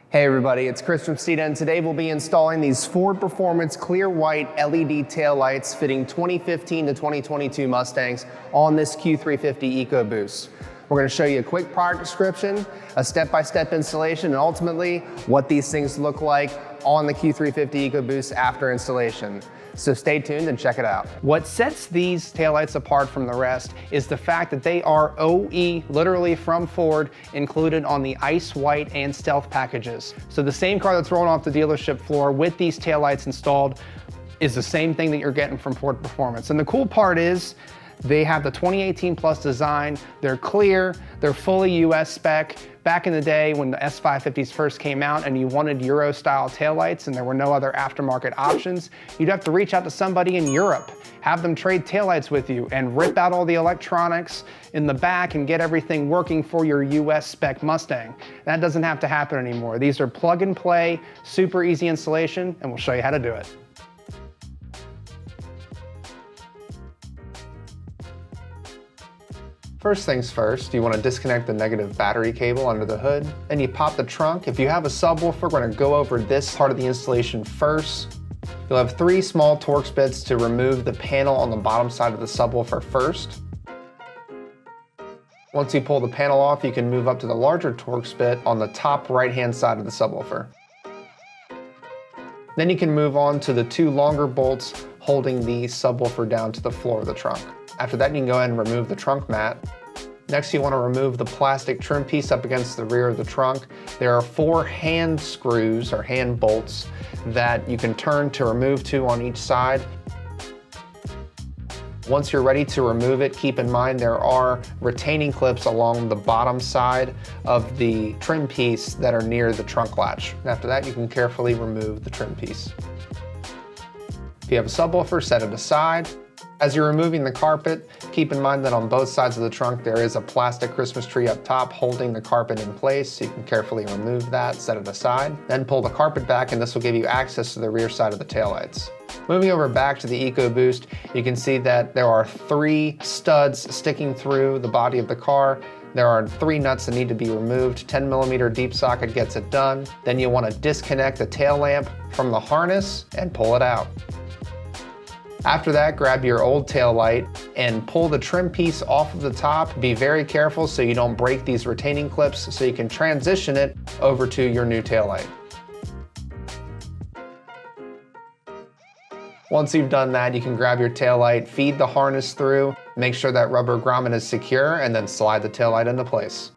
Hey everybody, it's Chris from Steeda, and today we'll be installing these Ford Performance clear white LED taillights fitting 2015 to 2022 Mustangs on this Q350 EcoBoost. We're going to show you a quick product description, a step-by-step installation, and ultimately what these things look like on the Q350 EcoBoost after installation. So stay tuned and check it out. What sets these taillights apart from the rest is the fact that they are OE, literally from Ford, included on the Ice White and Stealth packages. So the same car that's rolling off the dealership floor with these taillights installed is the same thing that you're getting from Ford Performance. And the cool part is they have the 2018 Plus design, they're clear, they're fully US spec. Back in the day when the S550s first came out and you wanted Euro style taillights and there were no other aftermarket options, you'd have to reach out to somebody in Europe, have them trade taillights with you and rip out all the electronics in the back and get everything working for your US spec Mustang. That doesn't have to happen anymore. These are plug and play, super easy installation, and we'll show you how to do it. First things first, you want to disconnect the negative battery cable under the hood. Then you pop the trunk. If you have a subwoofer, we're going to go over this part of the installation first. You'll have 3 small Torx bits to remove the panel on the bottom side of the subwoofer first. Once you pull the panel off, you can move up to the larger Torx bit on the top right-hand side of the subwoofer. Then you can move on to the 2 longer bolts holding the subwoofer down to the floor of the trunk. After that, you can go ahead and remove the trunk mat. Next, you want to remove the plastic trim piece up against the rear of the trunk. There are 4 hand screws or hand bolts that you can turn to remove 2 on each side. Once you're ready to remove it, keep in mind there are retaining clips along the bottom side of the trim piece that are near the trunk latch. And after that, you can carefully remove the trim piece. If you have a subwoofer, set it aside. As you're removing the carpet, keep in mind that on both sides of the trunk there is a plastic Christmas tree up top holding the carpet in place, so you can carefully remove that, set it aside. Then pull the carpet back and this will give you access to the rear side of the taillights. Moving over back to the EcoBoost, you can see that there are 3 studs sticking through the body of the car. There are 3 nuts that need to be removed. 10mm deep socket gets it done. Then you'll want to disconnect the tail lamp from the harness and pull it out. After that, grab your old tail light and pull the trim piece off of the top. Be very careful so you don't break these retaining clips so you can transition it over to your new tail light. Once you've done that, you can grab your tail light, feed the harness through, make sure that rubber grommet is secure, and then slide the tail light into place.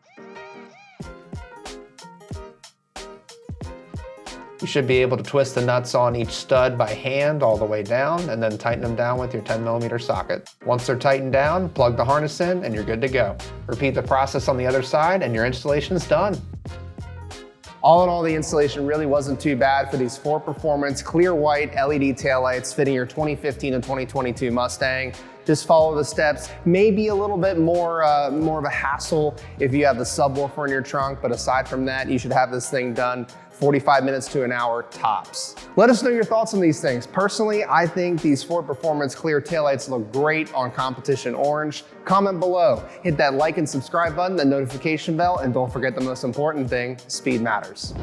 You should be able to twist the nuts on each stud by hand all the way down and then tighten them down with your 10mm socket. Once they're tightened down, plug the harness in and you're good to go. Repeat the process on the other side and your installation is done. All in all, the installation really wasn't too bad for these Ford Performance clear white LED taillights fitting your 2015 and 2022 Mustang. Just follow the steps. Maybe a little bit more of a hassle if you have the subwoofer in your trunk, but aside from that, you should have this thing done 45 minutes to an hour tops. Let us know your thoughts on these things. Personally, I think these Ford Performance clear taillights look great on competition orange. Comment below, hit that like and subscribe button, the notification bell, and don't forget the most important thing, speed matters.